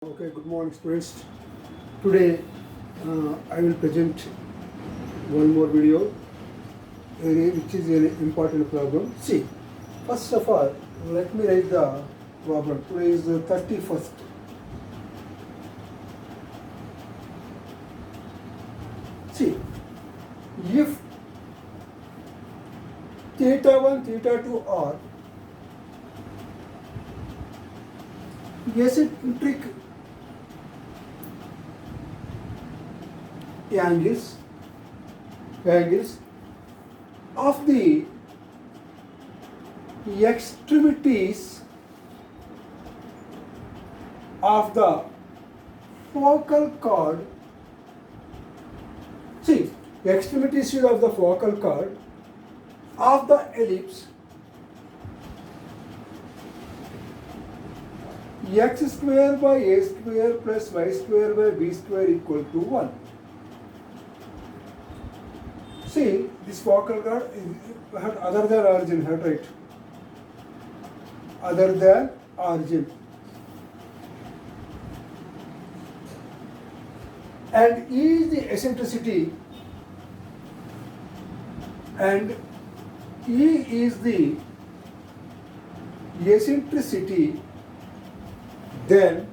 Okay, good morning students. Today I will present one more video which is an important problem. See, first of all, let me write the problem. Today is the 31st. See, if theta 1, theta 2 are eccentric angles of the extremities of the focal chord. See, extremities of the focal chord of the ellipse x square by a square plus y square by b square equal to 1. See, this focal chord had other than origin, had right? Other than origin. And E is the eccentricity and E is the eccentricity, then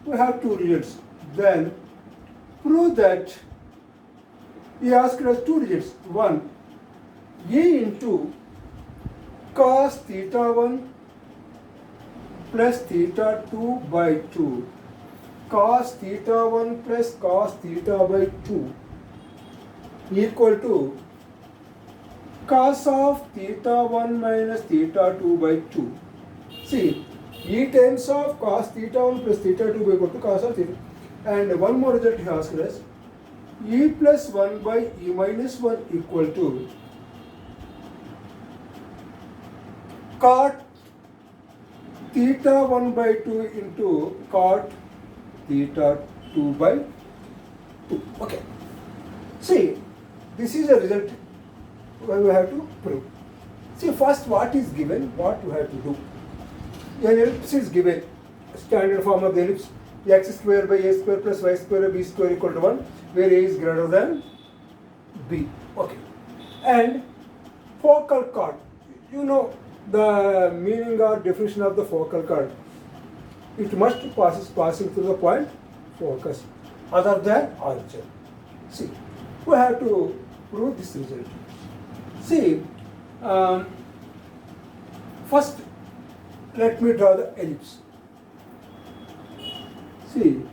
we have two results. Then prove that he asked us two results. One, E into cos theta 1 plus theta 2 by 2. Cos theta 1 plus cos theta by 2 equal to cos of theta 1 minus theta 2 by 2. See, E times of cos theta 1 plus theta 2 by equal to cos of theta. And one more result he asked us, E plus 1 by E minus 1 equal to cot theta 1 by 2 into cot theta 2 by 2. Okay. See, this is a result we have to prove. See, first what is given, what we have to do. An ellipse is given, standard form of the ellipse, x square by a square plus y square by b square equal to 1, where a is greater than b. Okay. And focal chord. You know the meaning or definition of the focal chord. It must passing through the point focus other than origin. See, we have to prove this result. See, first let me draw the ellipse. See,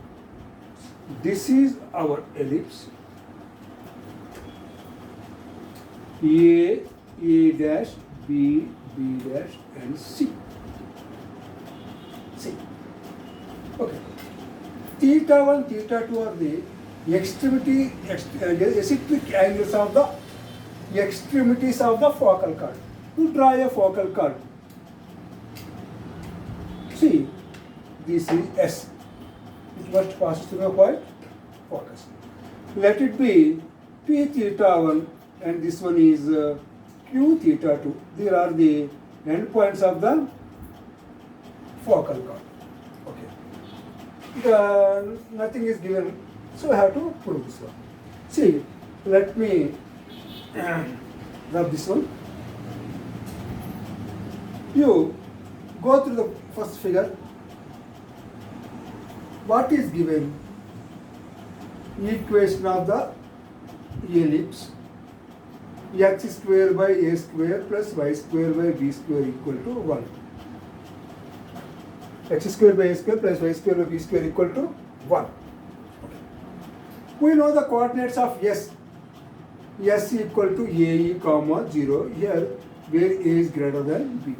this is our ellipse. A dash, B dash, and C. See. Okay. Theta 1, theta 2 are the eccentric angles of the extremities of the focal chord. To draw a focal chord. See, this is S. It must pass through a point focus. Let it be P theta 1 and this one is Q theta 2. There are the endpoints of the focal chord. Okay. Nothing is given, so I have to prove this one. See, let me rub this one. You go through the first figure. What is given? Equation of the ellipse x square by a square plus y square by b square equal to 1. X square by a square plus y square by b square equal to 1. We know the coordinates of S. S equal to AE comma 0 here where A is greater than B.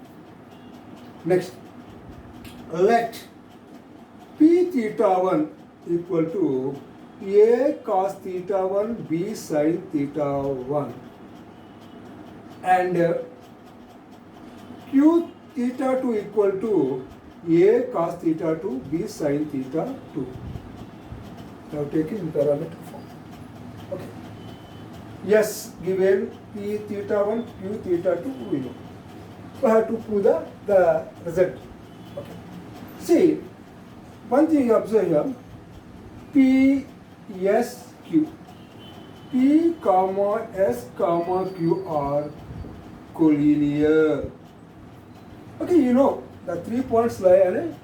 Next, let P theta 1 equal to A cos theta 1 B sin theta 1 and Q theta 2 equal to A cos theta 2 B sin theta 2. Now take it in parameter form. Okay. Yes, given P theta 1, Q theta 2, we know. So I have to prove the result. Okay. See, one thing you observe here, P, S, Q. P, comma, S, comma, Q are collinear. Okay, you know the 3 points lie on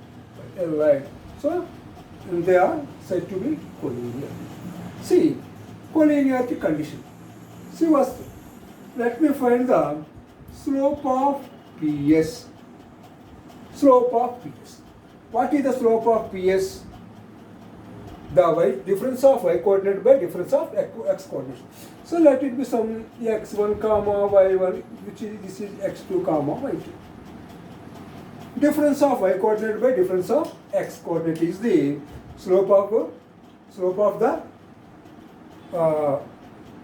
a line. So they are said to be collinear. See, collinearity condition. See, first, let me find the slope of PS. Slope of PS. What is the slope of PS? The y difference of y coordinate by difference of x coordinate. So let it be some x1 comma y1, which is this is x2 comma y2. Difference of y coordinate by difference of x coordinate is the slope of the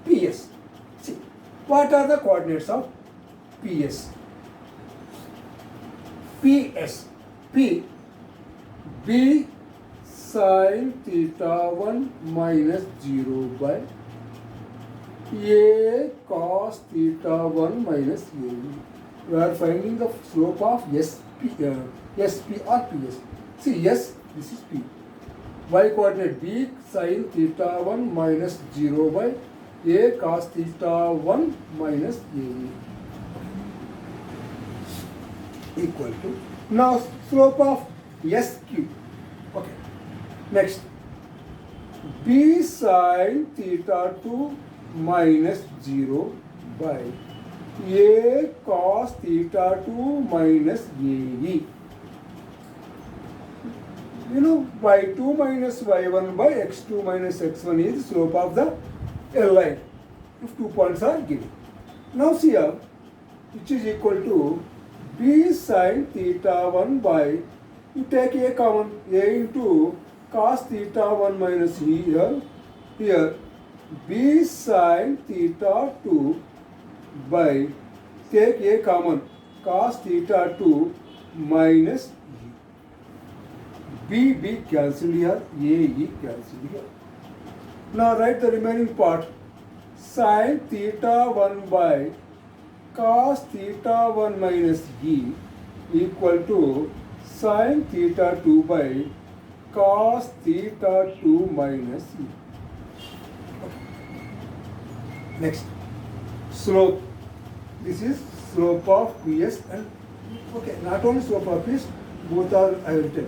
PS. See, what are the coordinates of PS? PS, P, B sin theta 1 minus 0 by A cos theta 1 minus A. We are finding the slope of SP or PS. See, S, this is P. Y coordinate B sin theta 1 minus 0 by A cos theta 1 minus A equal to, now slope of SQ. Okay. Next, B sin theta 2 minus 0 by A cos theta 2 minus AE. You know, y2 minus y1 by x2 minus x1 is slope of the L line if 2 points are given. Now see here, which is equal to B sin theta 1 by, you take A common, A into cos theta 1 minus here, B sin theta 2 by, take A common, cos theta 2 minus E. B cancelled here, AE cancelled here. Now write the remaining part, sin theta 1 by cos theta 1 minus E equal to sin theta 2 by cos theta 2 minus E. Next, slope. This is slope of PS and, okay, not only slope of PS, both are I will tell.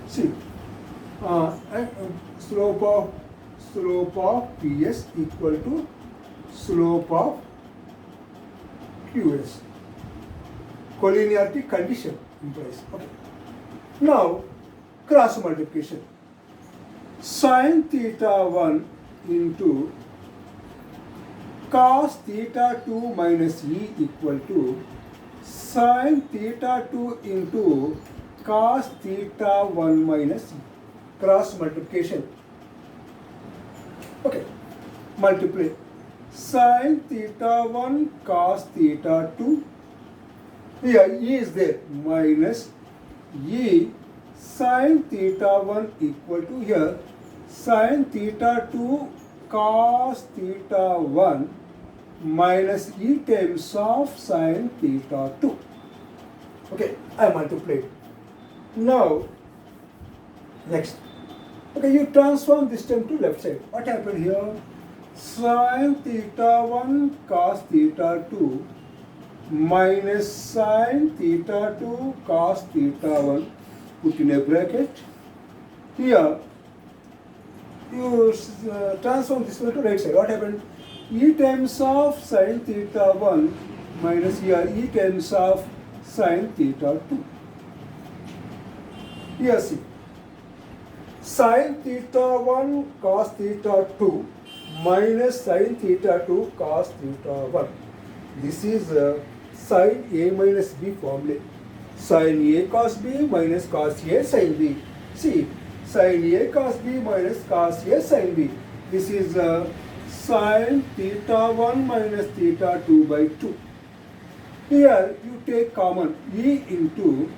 See, slope of PS equal to slope of QS. Collinearity condition implies. Okay. Now, cross multiplication. Sin theta 1 into cos theta 2 minus E equal to sin theta 2 into cos theta 1 minus E. Cross multiplication. Okay. Multiply. Sin theta 1 cos theta 2. Here E is there, minus E sin theta 1 equal to here sin theta 2 cos theta 1 minus E times of sin theta 2. Okay, I multiplied. Now, next. Okay, you transform this term to left side. What happened here? Sin theta 1 cos theta 2 minus sin theta 2 cos theta 1, put in a bracket. Here, you transform this one to right side. What happened? E times of sin theta 1 minus here E times of sin theta 2. Here see, sin theta 1 cos theta 2 minus sin theta 2 cos theta 1. This is sin A minus B formula. Sin A cos B minus cos A sin B. See, sin A cos B minus cos A sin B. This is sin theta 1 minus theta 2 by 2. Here you take common E into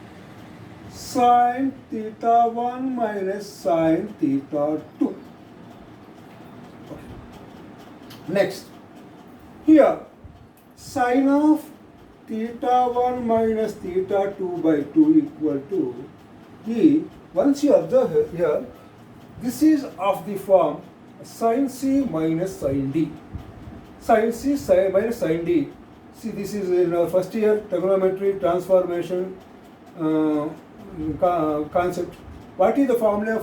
sin theta 1 minus sin theta 2. Okay. Next, here sin of theta 1 minus theta 2 by 2 equal to E, once you observe here, this is of the form sin C minus sin D. Sin C minus sin D. See, this is in our first year trigonometry transformation concept. What is the formula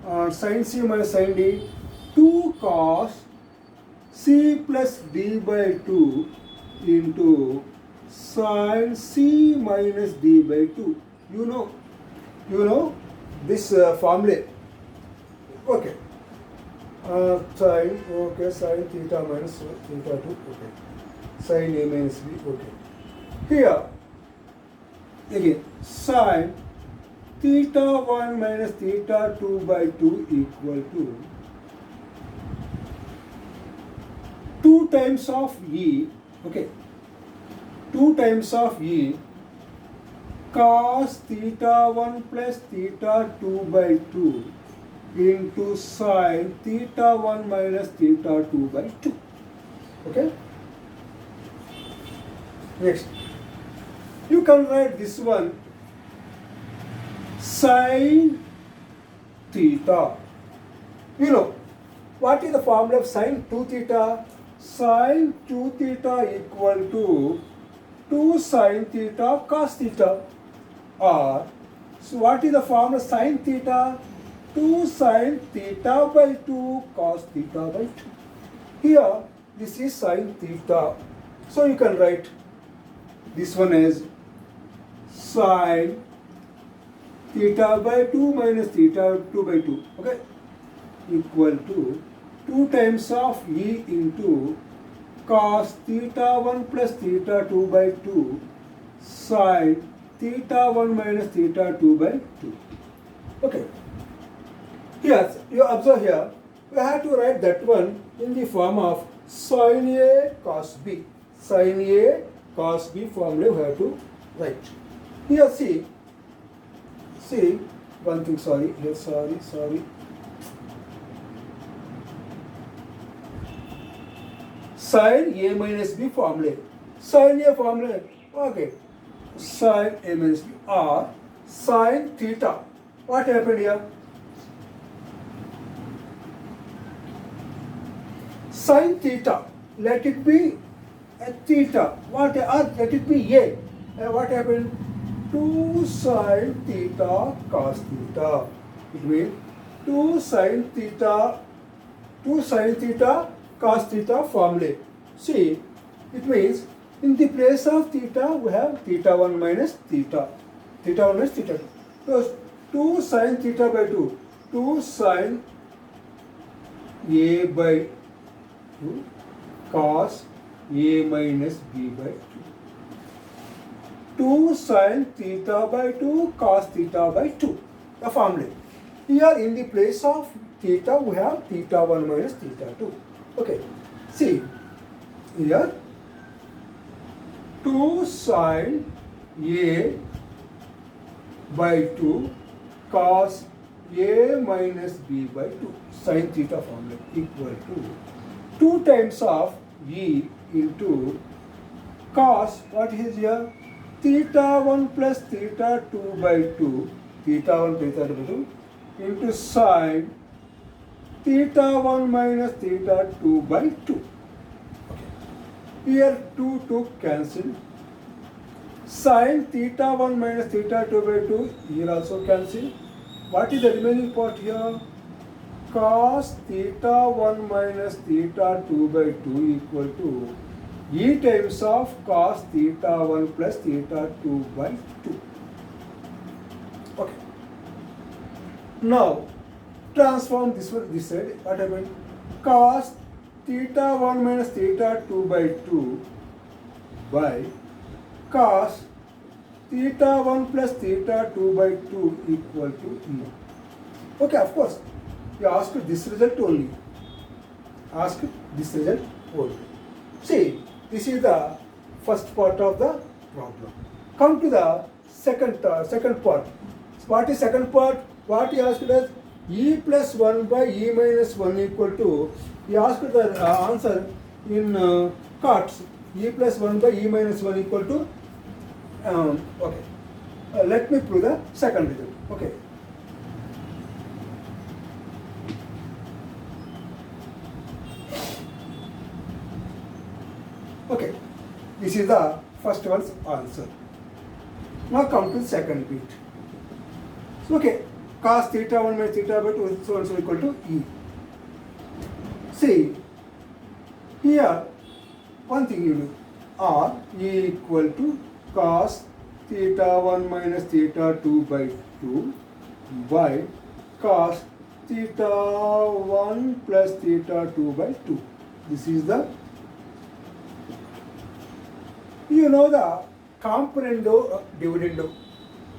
of sin C minus sin D? 2 cos C plus D by 2 into sin C minus D by 2. You know this formula. Okay. Sin theta minus theta 2. Okay. Sin A minus B. Okay. Here, again, sin theta 1 minus theta 2 by 2 equal to 2 times of E. Okay. 2 times of E cos theta 1 plus theta 2 by 2 into sin theta 1 minus theta 2 by 2. Okay. Next, you can write this one sin theta. You know what is the formula of sin 2 theta? Sin 2 theta equal to 2 sin theta cos theta. Or, so what is the formula sin theta? 2 sin theta by 2 cos theta by 2. Here, this is sin theta. So you can write this one as sin theta by 2 minus theta 2 by 2. Okay? Equal to 2 times of E into cos theta 1 plus theta 2 by 2 sin theta 1 minus theta 2 by 2. Okay. Here, you observe here, we have to write that one in the form of sin A cos B. Sin A cos B formula we have to write. Here, see, one thing, sorry, here, sorry. Sin A minus B formula. Sin A formula, okay. Sin A minus B or sin theta. What happened here? Sin theta, let it be a theta. Let it be A. What happened? 2 sin theta cos theta. It means 2 sin theta cos theta formula. See, it means in the place of theta we have theta 1 minus theta. Theta 1 minus theta 2. So 2 sin theta by 2. 2 sin A by 2 cos A minus B by 2. 2 sin theta by 2 cos theta by 2. The formula. Here in the place of theta we have theta 1 minus theta 2. Okay. See, here 2 sin A by 2 cos A minus B by 2 sin theta formula equal to 2 times of E into cos, what is here? Theta 1 plus theta 2 by 2, theta 1 theta 2 by 2 into sin theta 1 minus theta 2 by 2. Here 2 cancel. Sin theta 1 minus theta 2 by 2, here also cancel. What is the remaining part here? Cos theta 1 minus theta 2 by 2 equal to E times of cos theta 1 plus theta 2 by 2. Okay. Now, transform this one this side. What happened? Cos theta 1 minus theta 2 by 2 by cos theta 1 plus theta 2 by 2 equal to E. Okay, of course, you ask this result only. See, this is the first part of the problem. Come to the second part. What is second part? What he asked us? E plus 1 by E minus 1 equal to, he asked the answer in cards. E plus 1 by E minus 1 equal to, okay. let me prove the second result. Okay. Okay, this is the first one's answer. Now come to the second bit. So, okay, cos theta 1 minus theta by 2 so and so equal to E. See, here one thing you do, R equal to cos theta 1 minus theta 2 by 2 by cos theta 1 plus theta 2 by 2. This is the, you know, the componendo dividendo.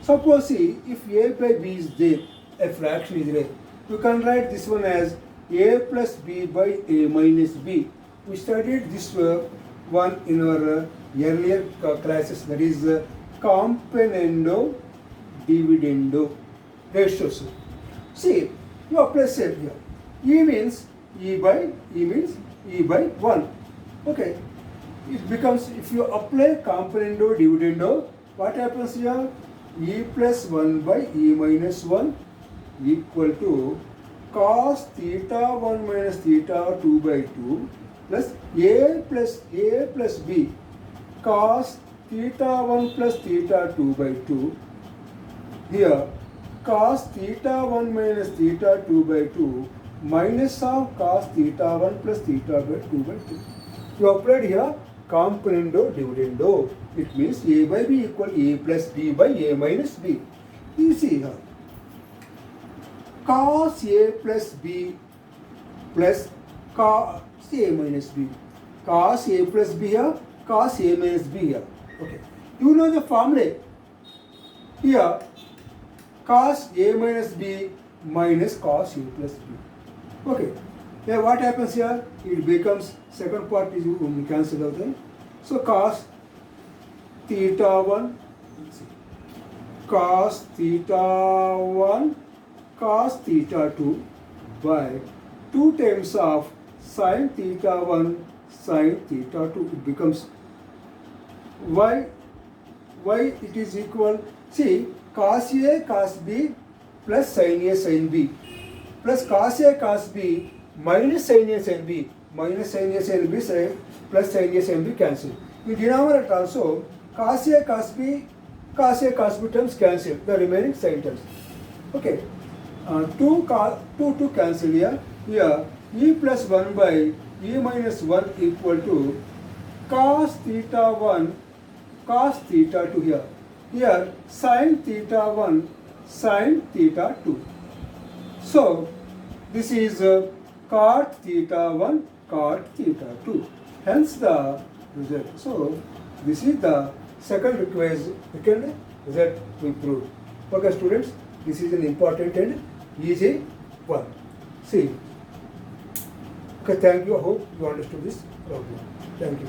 Suppose see, if a by b is there, a fraction is there, you can write this one as a plus b by a minus b. We studied this one in our earlier classes, that is componendo dividendo ratios. See, you apply same here. E means e by 1. Okay. It becomes, if you apply componendo dividendo, what happens here? E plus 1 by e minus 1 equal to cos theta 1 minus theta 2 by 2 plus a plus b cos theta 1 plus theta 2 by 2. Here cos theta 1 minus theta 2 by 2 minus of cos theta 1 plus theta 2 by 2. You applied here componendo dividendo. It means a by b equal a plus b by a minus b. You see here, cos a plus b plus cos a minus b. Cos a plus b here, cos a minus b here. Okay. You know the formula. Here, cos a minus b minus cos a plus b. Okay. Here what happens here? It becomes, second part is we cancel out there. So cos theta 1, cos theta 1, cos theta 2 by 2 times of sin theta 1, sin theta 2. It becomes why it is equal. See, cos A cos B plus sin A sin B plus cos A cos B minus sin A sin B minus sin A sin B plus sin A sin B cancel. In denominator also cos A cos B terms cancel, the remaining sin terms. Okay, 2 cancel here. Here e plus 1 by e minus 1 equal to cos theta 1 cos theta 2 here. Here sin theta 1 sin theta 2. So this is cot theta 1 cot theta 2. Hence the result. So this is the second result we proved. Okay students, this is an important and easy one. See. Okay, thank you. I hope you understood this problem. Thank you.